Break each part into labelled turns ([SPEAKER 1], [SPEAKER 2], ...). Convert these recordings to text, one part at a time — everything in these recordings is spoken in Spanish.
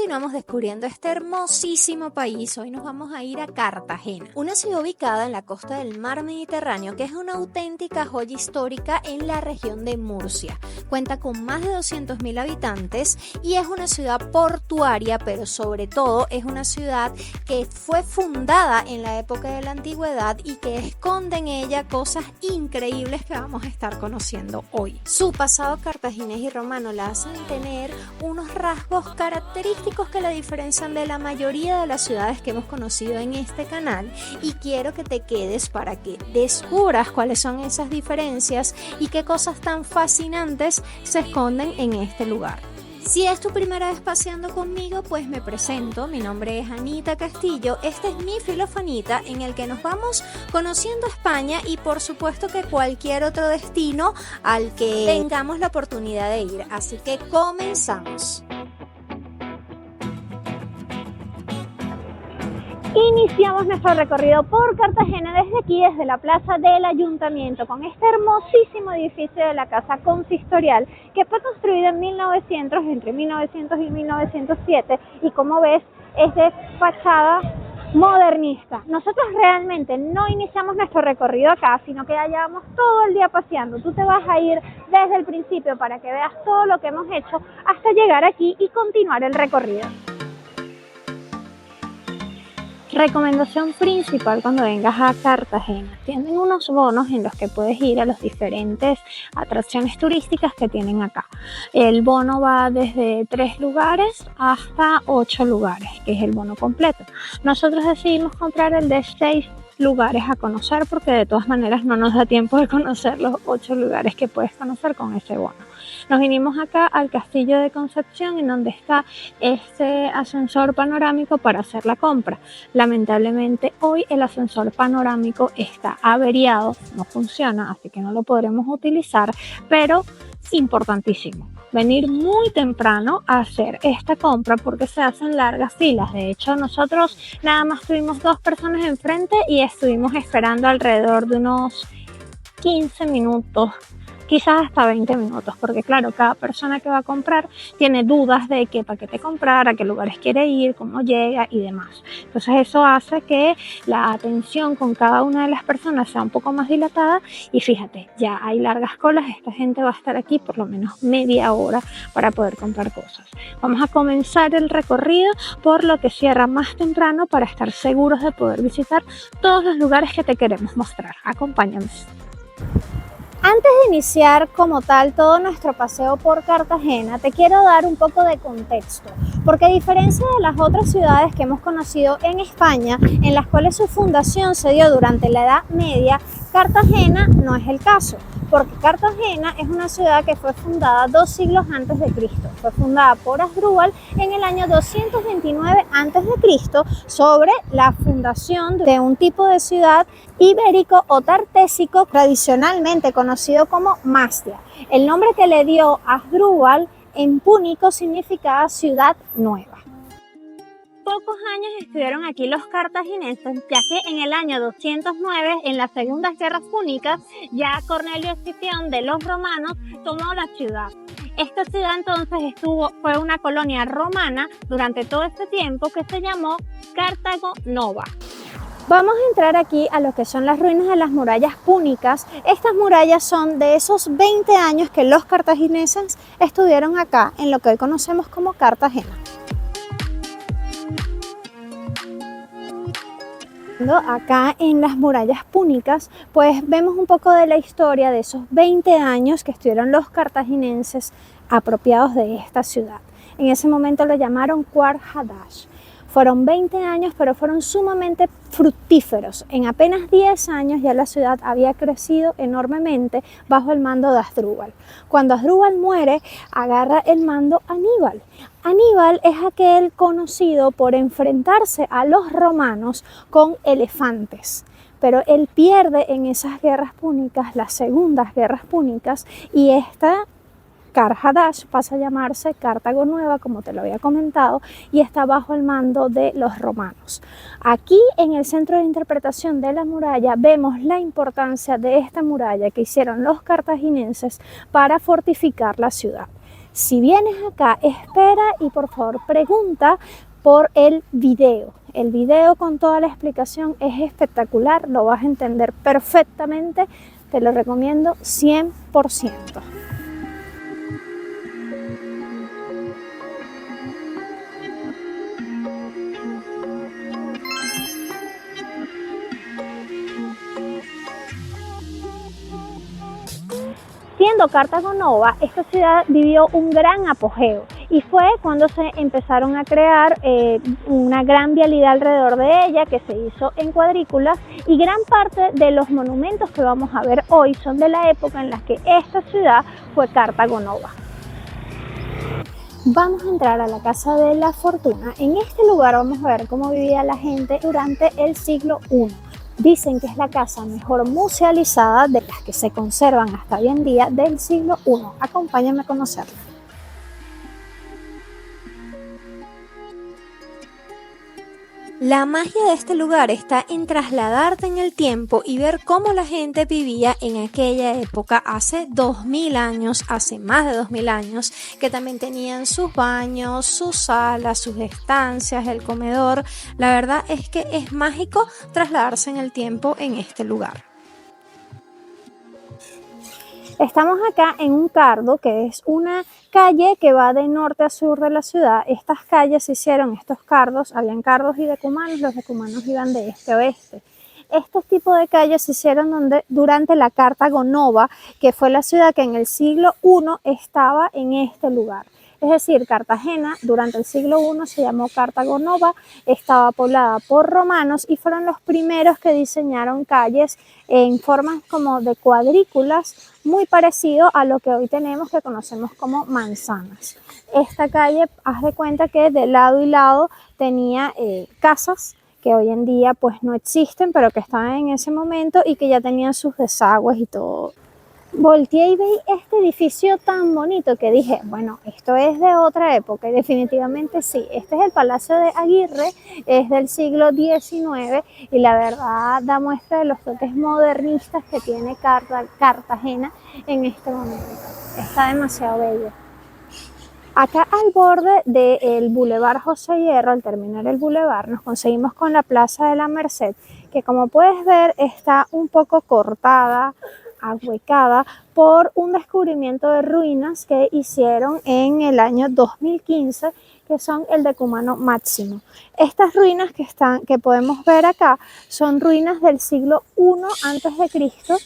[SPEAKER 1] continuamos descubriendo este hermosísimo país. Hoy nos vamos a ir a Cartagena, una ciudad ubicada en la costa del mar Mediterráneo que es una auténtica joya histórica en la región de Murcia. Cuenta con más de 200.000 habitantes y es una ciudad portuaria, pero sobre todo es una ciudad que fue fundada en la época de la antigüedad y que esconde en ella cosas increíbles que vamos a estar conociendo hoy. Su pasado cartaginés y romano la hacen tener unos rasgos característicos que la diferencian de la mayoría de las ciudades que hemos conocido en este canal, y quiero que te quedes para que descubras cuáles son esas diferencias y qué cosas tan fascinantes se esconden en este lugar. Si es tu primera vez paseando conmigo, pues me presento, mi nombre es Anita Castillo, este es mi Filofanita en el que nos vamos conociendo España y por supuesto que cualquier otro destino al que tengamos la oportunidad de ir, así que comenzamos. Iniciamos nuestro recorrido por Cartagena desde aquí, desde la plaza del Ayuntamiento, con este hermosísimo edificio de la Casa Consistorial que fue construido en 1900, entre 1900 y 1907, y como ves es de fachada modernista. Nosotros realmente no iniciamos nuestro recorrido acá, sino que ya llevamos todo el día paseando. Tú te vas a ir desde el principio para que veas todo lo que hemos hecho hasta llegar aquí y continuar el recorrido. Recomendación principal cuando vengas a Cartagena: tienen unos bonos en los que puedes ir a las diferentes atracciones turísticas que tienen acá. El bono va desde 3 lugares hasta 8 lugares, que es el bono completo. Nosotros decidimos comprar el de 6 lugares a conocer porque de todas maneras no nos da tiempo de conocer los 8 lugares que puedes conocer con ese bono. Nos vinimos acá al Castillo de Concepción, en donde está este ascensor panorámico para hacer la compra. Lamentablemente hoy el ascensor panorámico está averiado, no funciona, así que no lo podremos utilizar, pero importantísimo venir muy temprano a hacer esta compra porque se hacen largas filas. De hecho, nosotros nada más tuvimos 2 personas enfrente y estuvimos esperando alrededor de unos 15 minutos, quizás hasta 20 minutos, porque claro, cada persona que va a comprar tiene dudas de qué paquete comprar, a qué lugares quiere ir, cómo llega y demás. Entonces eso hace que la atención con cada una de las personas sea un poco más dilatada y fíjate, ya hay largas colas, esta gente va a estar aquí por lo menos media hora para poder comprar cosas. Vamos a comenzar el recorrido por lo que cierra más temprano para estar seguros de poder visitar todos los lugares que te queremos mostrar. Acompáñame. Antes de iniciar como tal todo nuestro paseo por Cartagena, te quiero dar un poco de contexto, porque a diferencia de las otras ciudades que hemos conocido en España, en las cuales su fundación se dio durante la Edad Media, Cartagena no es el caso, porque Cartagena es una ciudad que fue fundada 2 siglos antes de Cristo. Fue fundada por Asdrúbal en el año 229 antes de Cristo, sobre la fundación de un tipo de ciudad ibérico o tartésico tradicionalmente conocido como Mastia. El nombre que le dio Asdrúbal en púnico significaba ciudad nueva. Pocos años estuvieron aquí los cartagineses, ya que en el año 209, en las segundas guerras púnicas, ya Cornelio Escipión de los romanos tomó la ciudad. Esta ciudad entonces fue una colonia romana durante todo este tiempo que se llamó Cartago Nova. Vamos a entrar aquí a lo que son las ruinas de las murallas púnicas. Estas murallas son de esos 20 años que los cartagineses estuvieron acá, en lo que hoy conocemos como Cartagena. Acá en las murallas púnicas, pues vemos un poco de la historia de esos 20 años que estuvieron los cartaginenses apropiados de esta ciudad. En ese momento lo llamaron Quart Hadash. Fueron 20 años, pero fueron sumamente fructíferos. En apenas 10 años ya la ciudad había crecido enormemente bajo el mando de Asdrúbal. Cuando Asdrúbal muere, agarra el mando Aníbal. Aníbal es aquel conocido por enfrentarse a los romanos con elefantes. Pero él pierde en esas guerras púnicas, las segundas guerras púnicas, y esta Quart Hadash pasa a llamarse Cartago Nueva, como te lo había comentado, y está bajo el mando de los romanos. Aquí en el centro de interpretación de la muralla vemos la importancia de esta muralla que hicieron los cartaginenses para fortificar la ciudad. Si vienes acá, espera y por favor pregunta por el video. El video con toda la explicación es espectacular, lo vas a entender perfectamente, te lo recomiendo 100%. Siendo Cartago Nova, esta ciudad vivió un gran apogeo y fue cuando se empezaron a crear una gran vialidad alrededor de ella que se hizo en cuadrículas, y gran parte de los monumentos que vamos a ver hoy son de la época en la que esta ciudad fue Cartago Nova. Vamos a entrar a la Casa de la Fortuna. En este lugar vamos a ver cómo vivía la gente durante el siglo I. Dicen que es la casa mejor musealizada de las que se conservan hasta hoy en día del siglo I. Acompáñame a conocerla. La magia de este lugar está en trasladarte en el tiempo y ver cómo la gente vivía en aquella época, hace 2000 años, hace más de 2000 años, que también tenían sus baños, sus salas, sus estancias, el comedor. La verdad es que es mágico trasladarse en el tiempo en este lugar. Estamos acá en un cardo, que es una calle que va de norte a sur de la ciudad. Estas calles se hicieron, estos cardos, habían cardos y decumanos, los decumanos iban de este a oeste. Este tipo de calles se hicieron durante la Cartago Nova, que fue la ciudad que en el siglo I estaba en este lugar. Es decir, Cartagena durante el siglo I se llamó Cartago Nova, estaba poblada por romanos y fueron los primeros que diseñaron calles en formas como de cuadrículas, muy parecido a lo que hoy tenemos, que conocemos como manzanas. Esta calle, haz de cuenta que de lado y lado tenía casas que hoy en día pues no existen, pero que estaban en ese momento y que ya tenían sus desagües y todo. Volteé y vi este edificio tan bonito que dije, bueno, esto es de otra época, y definitivamente sí. Este es el Palacio de Aguirre, es del siglo XIX y la verdad da muestra de los toques modernistas que tiene Cartagena en este momento. Está demasiado bello. Acá al borde del Boulevard José Hierro, al terminar el boulevard, nos conseguimos con la Plaza de la Merced, que como puedes ver está un poco cortada, ahuecada por un descubrimiento de ruinas que hicieron en el año 2015, que son el Decumano Máximo. Estas ruinas que podemos ver acá son ruinas del siglo I a.C.,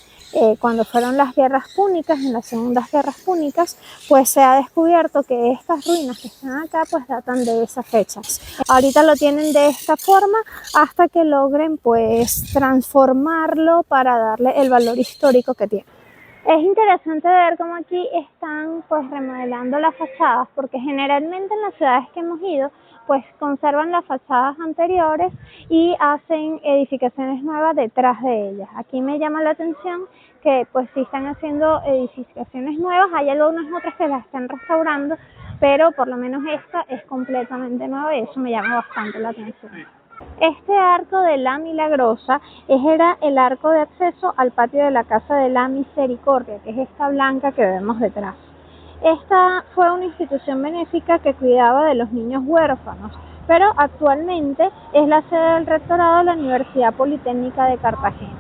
[SPEAKER 1] cuando fueron las guerras púnicas, en las segundas guerras púnicas, pues se ha descubierto que estas ruinas que están acá pues datan de esas fechas. Ahorita lo tienen de esta forma hasta que logren pues transformarlo para darle el valor histórico que tiene. Es interesante ver cómo aquí están pues remodelando las fachadas, porque generalmente en las ciudades que hemos ido pues conservan las fachadas anteriores y hacen edificaciones nuevas detrás de ellas. Aquí me llama la atención que pues sí están haciendo edificaciones nuevas, hay algunas otras que las están restaurando, pero por lo menos esta es completamente nueva y eso me llama bastante la atención. Este arco de la Milagrosa era el arco de acceso al patio de la Casa de la Misericordia, que es esta blanca que vemos detrás. Esta fue una institución benéfica que cuidaba de los niños huérfanos, pero actualmente es la sede del rectorado de la Universidad Politécnica de Cartagena.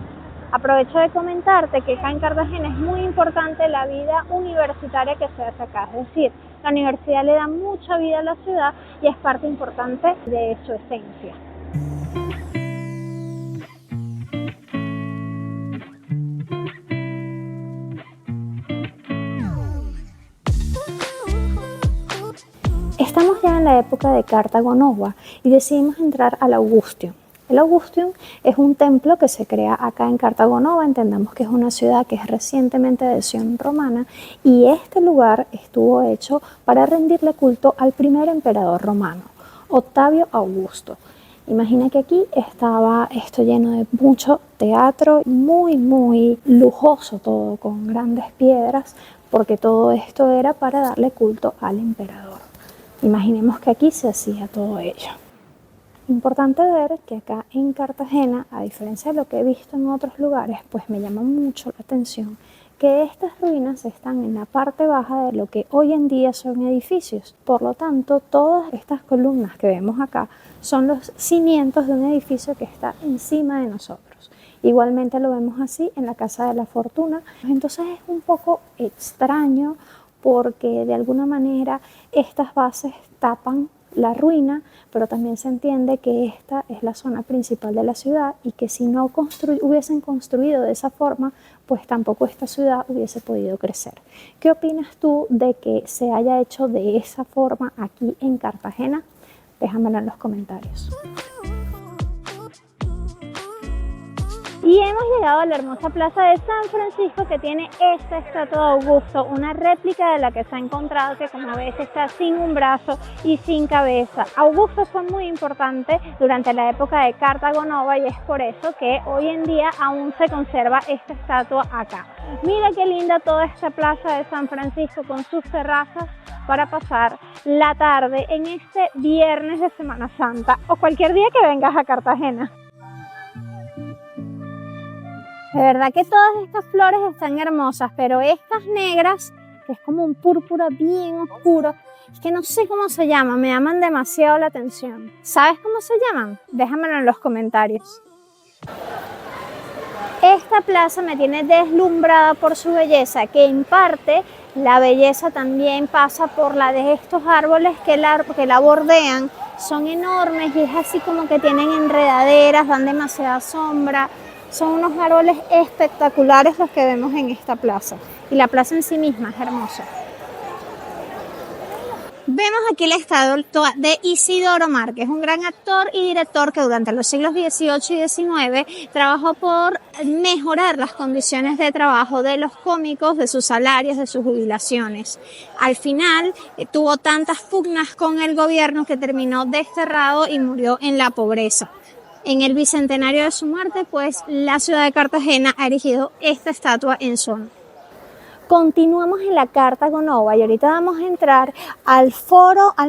[SPEAKER 1] Aprovecho de comentarte que acá en Cartagena es muy importante la vida universitaria que se hace acá, es decir, la universidad le da mucha vida a la ciudad y es parte importante de su esencia. Estamos ya en la época de Cartago Nova y decidimos entrar al Augustium. El Augustium es un templo que se crea acá en Cartago Nova. Entendamos que es una ciudad que es recientemente de adhesión romana y este lugar estuvo hecho para rendirle culto al primer emperador romano, Octavio Augusto. Imagina que aquí estaba esto lleno de mucho teatro, muy lujoso todo, con grandes piedras, porque todo esto era para darle culto al emperador. Imaginemos que aquí se hacía todo ello. Importante ver que acá en Cartagena, a diferencia de lo que he visto en otros lugares, pues me llama mucho la atención que estas ruinas están en la parte baja de lo que hoy en día son edificios. Por lo tanto, todas estas columnas que vemos acá son los cimientos de un edificio que está encima de nosotros. Igualmente lo vemos así en la Casa de la Fortuna. Entonces es un poco extraño porque de alguna manera estas bases tapan la ruina, pero también se entiende que esta es la zona principal de la ciudad y que si no hubiesen construido de esa forma, pues tampoco esta ciudad hubiese podido crecer. ¿Qué opinas tú de que se haya hecho de esa forma aquí en Cartagena? Déjamelo en los comentarios. Y hemos llegado a la hermosa plaza de San Francisco, que tiene esta estatua de Augusto, una réplica de la que se ha encontrado, que como ves está sin un brazo y sin cabeza. Augusto fue muy importante durante la época de Cartago Nova y es por eso que hoy en día aún se conserva esta estatua acá. Mira qué linda toda esta plaza de San Francisco con sus terrazas para pasar la tarde en este viernes de Semana Santa o cualquier día que vengas a Cartagena. De verdad que todas estas flores están hermosas, pero estas negras, que es como un púrpura bien oscuro, es que no sé cómo se llaman, me llaman demasiado la atención. ¿Sabes cómo se llaman? Déjamelo en los comentarios. Esta plaza me tiene deslumbrada por su belleza, que en parte la belleza también pasa por la de estos árboles que la bordean. Son enormes y es así como que tienen enredaderas, dan demasiada sombra. Son unos árboles espectaculares los que vemos en esta plaza. Y la plaza en sí misma es hermosa. Vemos aquí la estatua de Isidoro Márquez, un gran actor y director que durante los siglos XVIII y XIX trabajó por mejorar las condiciones de trabajo de los cómicos, de sus salarios, de sus jubilaciones. Al final tuvo tantas pugnas con el gobierno que terminó desterrado y murió en la pobreza. En el bicentenario de su muerte, pues la ciudad de Cartagena ha erigido esta estatua en su honor. Continuamos en la Cartago Nova y ahorita vamos a entrar al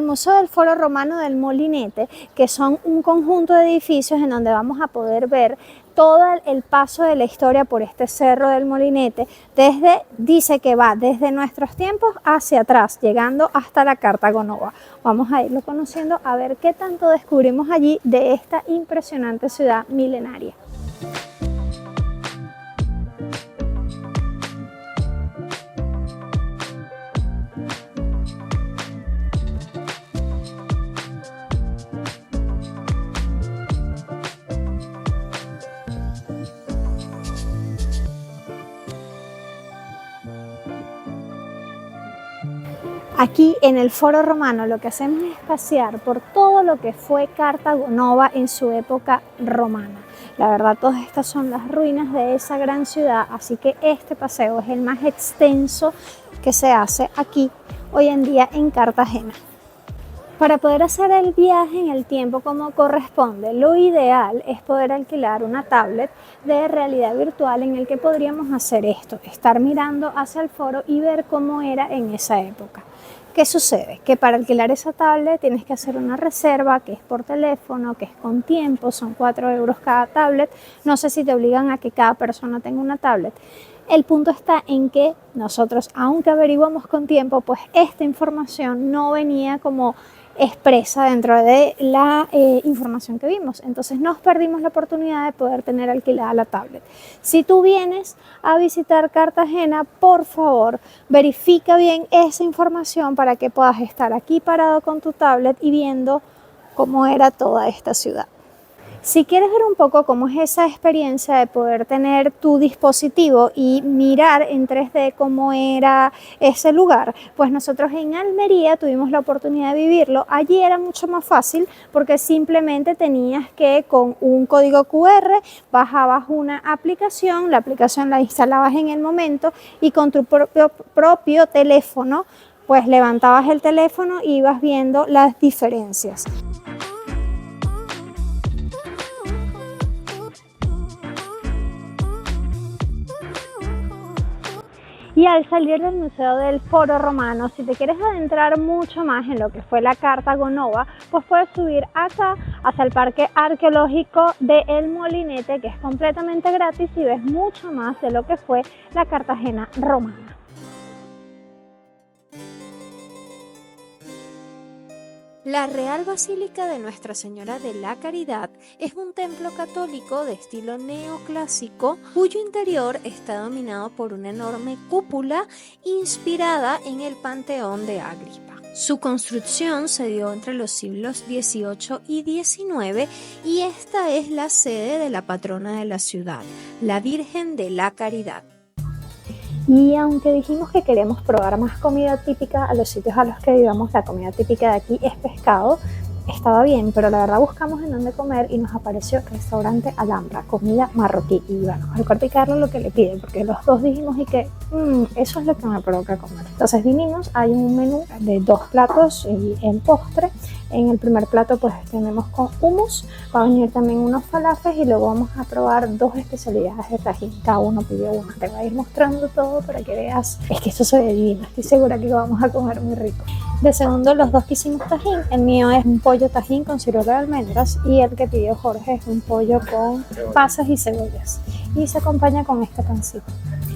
[SPEAKER 1] Museo del Foro Romano del Molinete, que son un conjunto de edificios en donde vamos a poder ver todo el paso de la historia por este cerro del Molinete, dice que va desde nuestros tiempos hacia atrás, llegando hasta la Cartago Nova. Vamos a irlo conociendo a ver qué tanto descubrimos allí de esta impresionante ciudad milenaria. Aquí en el Foro Romano lo que hacemos es pasear por todo lo que fue Cartago Nova en su época romana. La verdad, todas estas son las ruinas de esa gran ciudad, así que este paseo es el más extenso que se hace aquí hoy en día en Cartagena. Para poder hacer el viaje en el tiempo como corresponde, lo ideal es poder alquilar una tablet de realidad virtual en el que podríamos hacer esto, estar mirando hacia el foro y ver cómo era en esa época. ¿Qué sucede? Que para alquilar esa tablet tienes que hacer una reserva que es por teléfono, que es con tiempo, son 4 € cada tablet. No sé si te obligan a que cada persona tenga una tablet. El punto está en que nosotros, aunque averiguamos con tiempo, pues esta información no venía como expresa dentro de la información que vimos. Entonces nos perdimos la oportunidad de poder tener alquilada la tablet. Si tú vienes a visitar Cartagena, por favor, verifica bien esa información para que puedas estar aquí parado con tu tablet y viendo cómo era toda esta ciudad. Si quieres ver un poco cómo es esa experiencia de poder tener tu dispositivo y mirar en 3D cómo era ese lugar, pues nosotros en Almería tuvimos la oportunidad de vivirlo. Allí era mucho más fácil porque simplemente tenías que con un código QR bajabas una aplicación, la aplicación la instalabas en el momento y con tu propio teléfono pues levantabas el teléfono y ibas viendo las diferencias. Y al salir del Museo del Foro Romano, si te quieres adentrar mucho más en lo que fue la Cartago Nova, pues puedes subir acá hacia el Parque Arqueológico de El Molinete, que es completamente gratis y ves mucho más de lo que fue la Cartagena romana.
[SPEAKER 2] La Real Basílica de Nuestra Señora de la Caridad es un templo católico de estilo neoclásico cuyo interior está dominado por una enorme cúpula inspirada en el Panteón de Agripa. Su construcción se dio entre los siglos XVIII y XIX y esta es la sede de la patrona de la ciudad, la Virgen de la Caridad.
[SPEAKER 1] Y aunque dijimos que queremos probar más comida típica a los sitios a los que vivamos, la comida típica de aquí es pescado, estaba bien, pero la verdad buscamos en dónde comer y nos apareció el restaurante Alhambra, comida marroquí. Y bueno, al corte y Carlos lo que le pide, porque los dos dijimos y que eso es lo que me provoca comer. Entonces vinimos, hay un menú de 2 platos y en postre. En el primer plato pues tenemos con hummus, va a venir también unos falafels y luego vamos a probar 2 especialidades de Tajín. Cada uno pidió una. Te voy a ir mostrando todo para que veas. Es que esto se ve divino, estoy segura que vamos a comer muy rico. De segundo, los dos que hicimos Tajín. El mío es un pollo Tajín con ciruela de almendras y el que pidió Jorge es un pollo con pasas y cebollas. Y se acompaña con este pancito.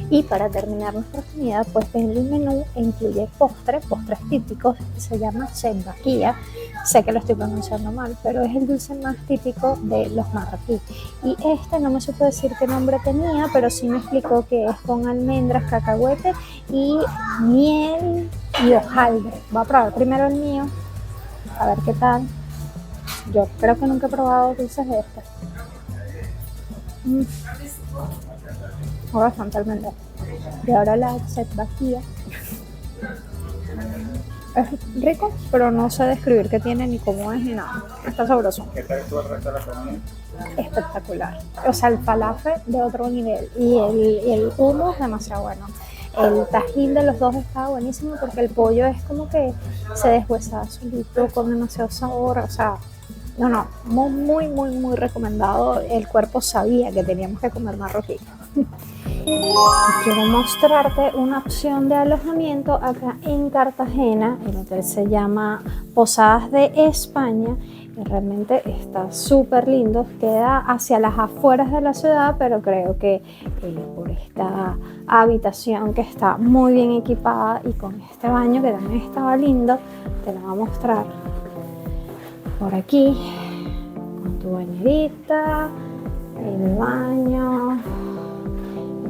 [SPEAKER 1] Y para terminar nuestra comida, pues en el menú incluye postres típicos, que se llama Shembakia. Sé que lo estoy pronunciando mal, pero es el dulce más típico de los marroquíes. Y este no me supo decir qué nombre tenía, pero sí me explicó que es con almendras, cacahuete y miel y hojaldre. Voy a probar primero el mío, a ver qué tal. Yo creo que nunca he probado dulces de este. Bastante almendra. Y ahora la Shembakia. Es rico, pero no sé describir qué tiene ni cómo es ni nada. Está sabroso.
[SPEAKER 3] ¿Qué tal estuvo el resto de la comida?
[SPEAKER 1] Espectacular. O sea, el falafel de otro nivel y el hummus demasiado bueno. El tajín de los dos estaba buenísimo porque el pollo es como que se deshuesa solito con demasiado sabor. O sea, muy recomendado. El cuerpo sabía que teníamos que comer marroquí. Quiero mostrarte una opción de alojamiento acá en Cartagena. El hotel se llama Posadas de España y realmente está súper lindo. Queda hacia las afueras de la ciudad, pero creo que por esta habitación que está muy bien equipada y con este baño que también estaba lindo, te lo voy a mostrar por aquí con tu bañerita, el baño,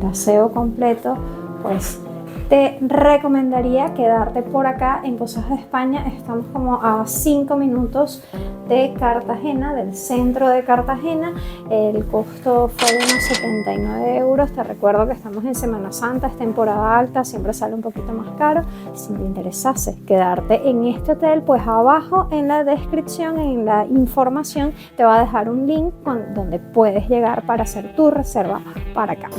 [SPEAKER 1] el aseo completo. Pues te recomendaría quedarte por acá en Posadas de España. Estamos como a 5 minutos de Cartagena, del centro de Cartagena. El costo fue de unos 79 euros. Te recuerdo que estamos en Semana Santa, es temporada alta, siempre sale un poquito más caro. Si te interesase quedarte en este hotel, pues abajo en la descripción, en la información, te va a dejar un link donde puedes llegar para hacer tu reserva para acá.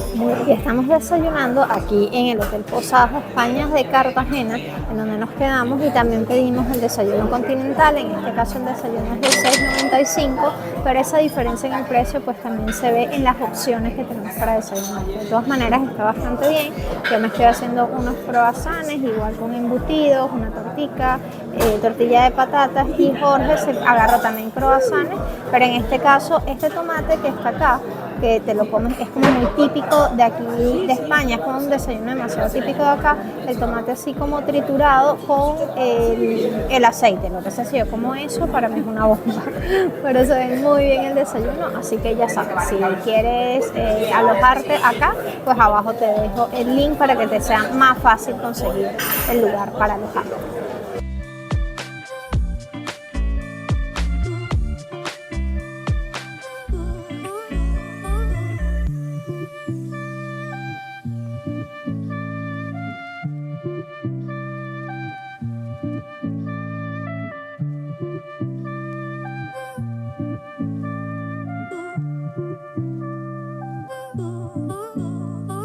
[SPEAKER 1] Y estamos desayunando aquí en el Hotel Posadas de España de Cartagena, en donde nos quedamos, y también pedimos el desayuno continental. En este caso el desayuno es de 6,95, pero esa diferencia en el precio pues también se ve en las opciones que tenemos para desayunar. De todas maneras está bastante bien. Yo me estoy haciendo unos croissants, igual con embutidos, una tortilla de patatas, y Jorge se agarra también croissants, pero en este caso este tomate que está acá, que te lo comes, es como muy típico de aquí de España, es como un desayuno demasiado típico de acá, el tomate así como triturado con el aceite. Lo que sé, si yo como eso, para mí es una bomba, pero se ve muy bien el desayuno, así que ya sabes, si quieres alojarte acá, pues abajo te dejo el link para que te sea más fácil conseguir el lugar para alojarte.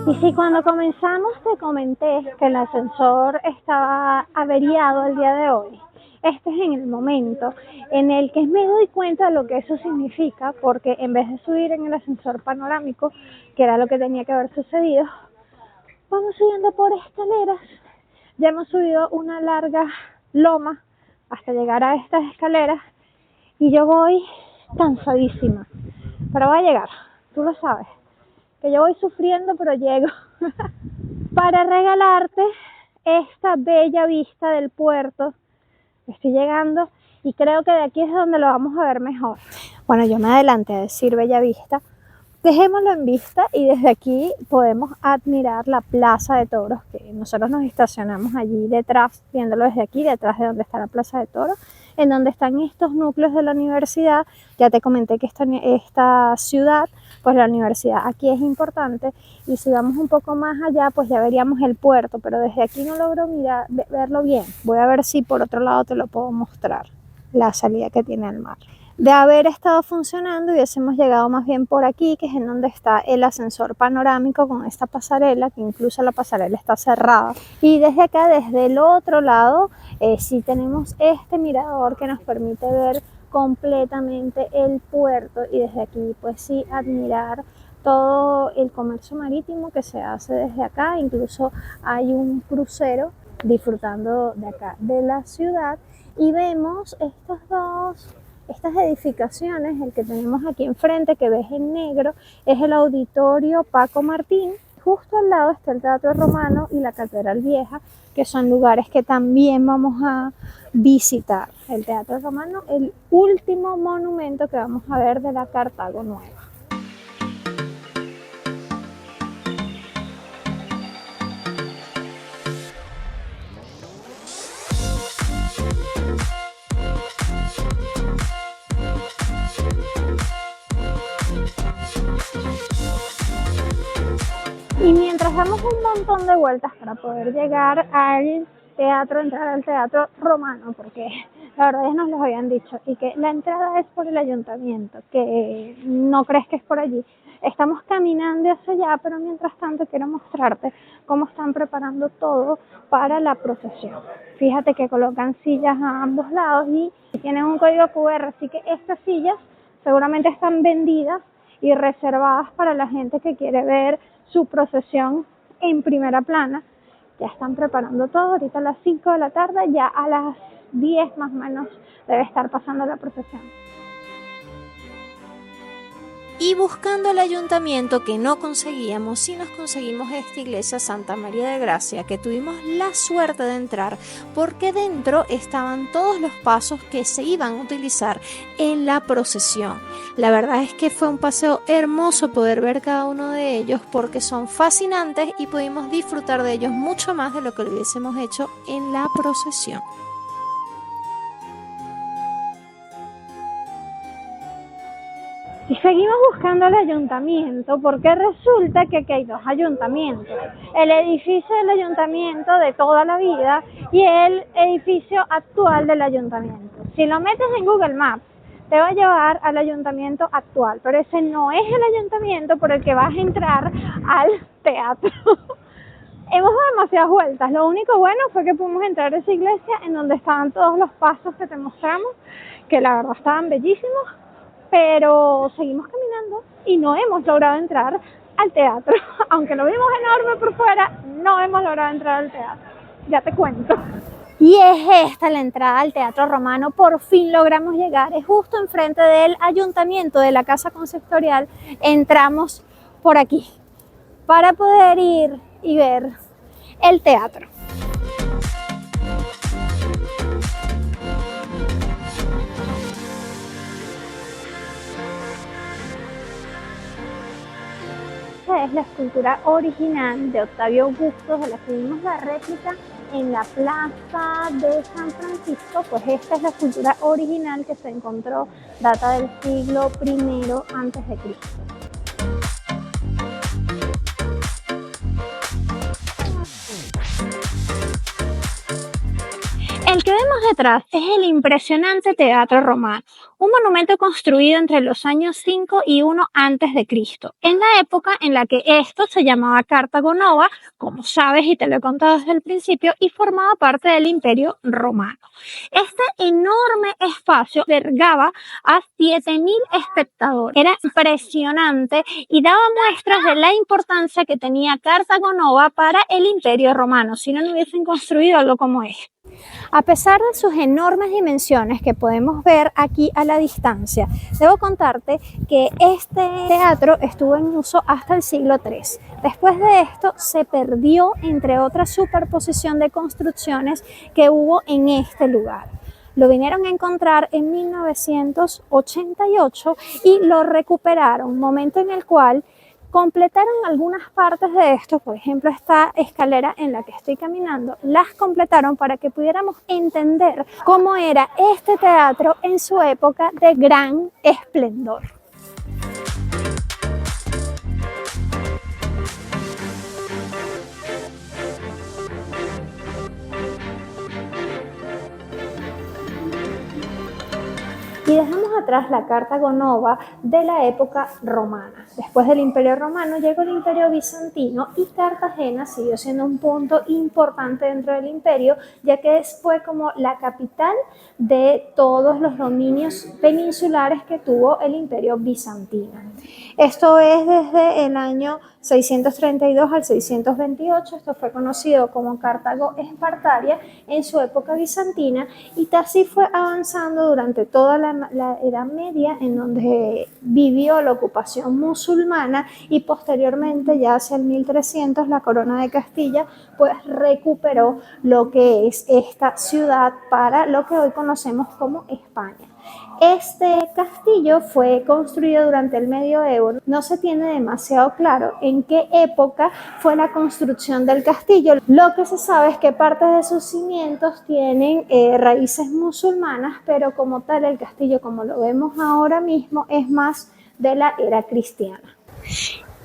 [SPEAKER 1] Y si cuando comenzamos te comenté que el ascensor estaba averiado el día de hoy, este es en el momento en el que me doy cuenta de lo que eso significa, porque en vez de subir en el ascensor panorámico, que era lo que tenía que haber sucedido, Vamos subiendo por escaleras. Ya hemos subido una larga loma hasta llegar a estas escaleras y yo voy cansadísima, pero voy a llegar, tú lo sabes, que yo voy sufriendo pero llego. Para regalarte esta bella vista del puerto. Estoy llegando y creo que de aquí es donde lo vamos a ver mejor. Bueno, yo me adelanté a decir bella vista. Dejémoslo en vista y desde aquí podemos admirar la Plaza de Toros, que nosotros nos estacionamos allí detrás, viéndolo desde aquí, detrás de donde está la Plaza de Toros, en donde están estos núcleos de la universidad. Ya te comenté que esta ciudad, pues la universidad aquí es importante, y si vamos un poco más allá, pues ya veríamos el puerto, pero desde aquí no logro verlo bien. Voy a ver si por otro lado te lo puedo mostrar, la salida que tiene al mar. De haber estado funcionando, hubiésemos llegado más bien por aquí, que es en donde está el ascensor panorámico con esta pasarela, que incluso la pasarela está cerrada. Y desde acá, desde el otro lado, sí tenemos este mirador que nos permite ver completamente el puerto y desde aquí pues sí admirar todo el comercio marítimo que se hace desde acá. Incluso hay un crucero disfrutando de acá de la ciudad y vemos estas edificaciones. El que tenemos aquí enfrente, que ves en negro, es el Auditorio Paco Martín. Justo al lado está el Teatro Romano y la Catedral Vieja, que son lugares que también vamos a visitar. El Teatro Romano, el último monumento que vamos a ver de la Cartago Nueva. Y mientras damos un montón de vueltas para poder llegar al teatro, entrar al Teatro Romano, porque la verdad ya nos lo habían dicho, y que la entrada es por el ayuntamiento, que no crees que es por allí. Estamos caminando hacia allá, pero mientras tanto quiero mostrarte cómo están preparando todo para la procesión. Fíjate que colocan sillas a ambos lados y tienen un código QR, así que estas sillas seguramente están vendidas y reservadas para la gente que quiere ver su procesión en primera plana. Ya están preparando todo, ahorita a las 5 de la tarde, ya a las 10 más o menos debe estar pasando la procesión.
[SPEAKER 2] Y buscando el ayuntamiento que no conseguíamos, sí nos conseguimos esta iglesia Santa María de Gracia, que tuvimos la suerte de entrar porque dentro estaban todos los pasos que se iban a utilizar en la procesión. La verdad es que fue un paseo hermoso poder ver cada uno de ellos porque son fascinantes y pudimos disfrutar de ellos mucho más de lo que lo hubiésemos hecho en la procesión.
[SPEAKER 1] Y seguimos buscando el ayuntamiento porque resulta que aquí hay dos ayuntamientos. El edificio del ayuntamiento de toda la vida y el edificio actual del ayuntamiento. Si lo metes en Google Maps, te va a llevar al ayuntamiento actual, pero ese no es el ayuntamiento por el que vas a entrar al teatro. Hemos dado demasiadas vueltas. Lo único bueno fue que pudimos entrar a esa iglesia en donde estaban todos los pasos que te mostramos, que la verdad estaban bellísimos. Pero seguimos caminando y no hemos logrado entrar al teatro. Aunque lo vimos enorme por fuera, no hemos logrado entrar al teatro. Ya te cuento. Y es esta la entrada al Teatro Romano. Por fin logramos llegar. Es justo enfrente del ayuntamiento, de la Casa Consistorial. Entramos por aquí para poder ir y ver el teatro. Esta es la escultura original de Octavio Bustos, de la que vimos la réplica en la plaza de San Francisco. Pues esta es la escultura original que se encontró, data del siglo I antes de Cristo. El que vemos detrás es el impresionante Teatro Romano, un monumento construido entre los años 5 y 1 antes de Cristo, en la época en la que esto se llamaba Cartago Nova, como sabes y te lo he contado desde el principio, y formaba parte del Imperio Romano. Este enorme espacio albergaba a 7.000 espectadores. Era impresionante y daba muestras de la importancia que tenía Cartago Nova para el Imperio Romano, si no hubiesen construido algo como esto. A pesar de sus enormes dimensiones que podemos ver aquí a la distancia, debo contarte que este teatro estuvo en uso hasta el siglo III. Después de esto se perdió, entre otras, superposición de construcciones que hubo en este lugar. Lo vinieron a encontrar en 1988 y lo recuperaron, momento en el cual completaron algunas partes de esto. Por ejemplo, esta escalera en la que estoy caminando, las completaron para que pudiéramos entender cómo era este teatro en su época de gran esplendor. Y dejamos atrás la Cartago Nova de la época romana. Después del Imperio Romano llegó el Imperio Bizantino y Cartagena siguió siendo un punto importante dentro del imperio, ya que fue como la capital de todos los dominios peninsulares que tuvo el Imperio Bizantino. Esto es desde el año 632 al 628, esto fue conocido como Cartago Espartaria en su época bizantina, y así fue avanzando durante toda la Edad Media, en donde vivió la ocupación musulmana, y posteriormente ya hacia el 1300 la Corona de Castilla pues recuperó lo que es esta ciudad para lo que hoy conocemos como España. Este castillo fue construido durante el medioevo. No se tiene demasiado claro en qué época fue la construcción del castillo. Lo que se sabe es que parte de sus cimientos tienen raíces musulmanas, pero como tal el castillo, como lo vemos ahora mismo, es más de la era cristiana.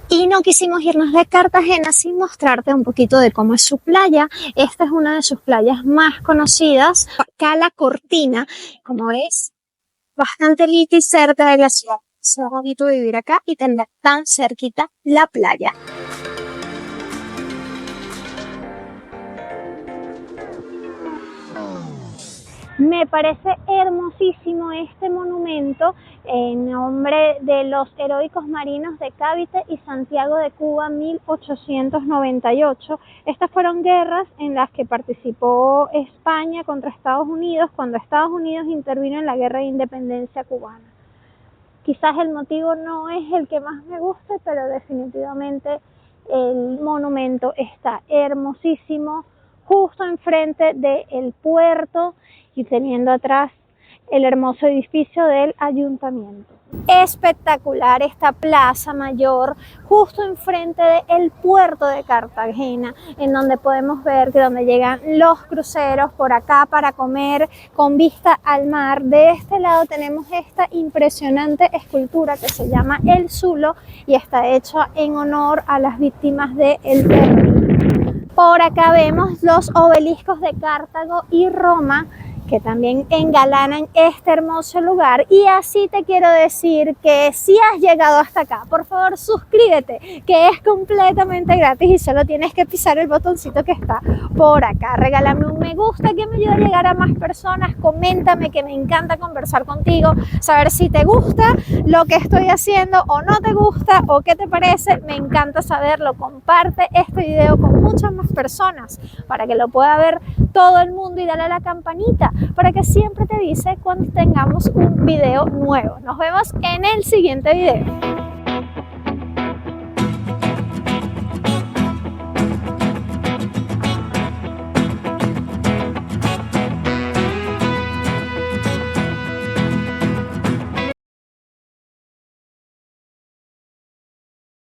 [SPEAKER 1] Y no quisimos irnos de Cartagena sin mostrarte un poquito de cómo es su playa. Esta es una de sus playas más conocidas, Cala Cortina. Como ves, bastante linda y cerca de la ciudad. Es bonito vivir acá y tener tan cerquita la playa. Me parece hermosísimo este monumento en nombre de los heroicos marinos de Cavite y Santiago de Cuba, 1898. Estas fueron guerras en las que participó España contra Estados Unidos cuando Estados Unidos intervino en la guerra de independencia cubana. Quizás el motivo no es el que más me guste, pero definitivamente el monumento está hermosísimo, justo enfrente del puerto y teniendo atrás el hermoso edificio del ayuntamiento. Espectacular esta plaza mayor, justo enfrente del puerto de Cartagena, en donde podemos ver que donde llegan los cruceros por acá para comer con vista al mar. De este lado tenemos esta impresionante escultura que se llama El Zulo y está hecha en honor a las víctimas del terrorismo. Por acá vemos los obeliscos de Cartago y Roma, que también engalanan este hermoso lugar. Y así te quiero decir que si has llegado hasta acá, por favor suscríbete, que es completamente gratis y solo tienes que pisar el botoncito que está por acá. Regálame un me gusta que me ayuda a llegar a más personas, coméntame, que me encanta conversar contigo, saber si te gusta lo que estoy haciendo o no te gusta o qué te parece. Me encanta saberlo. Comparte este video con muchas más personas para que lo pueda ver todo el mundo y dale a la campanita para que siempre te avise cuando tengamos un video nuevo. Nos vemos en el siguiente video.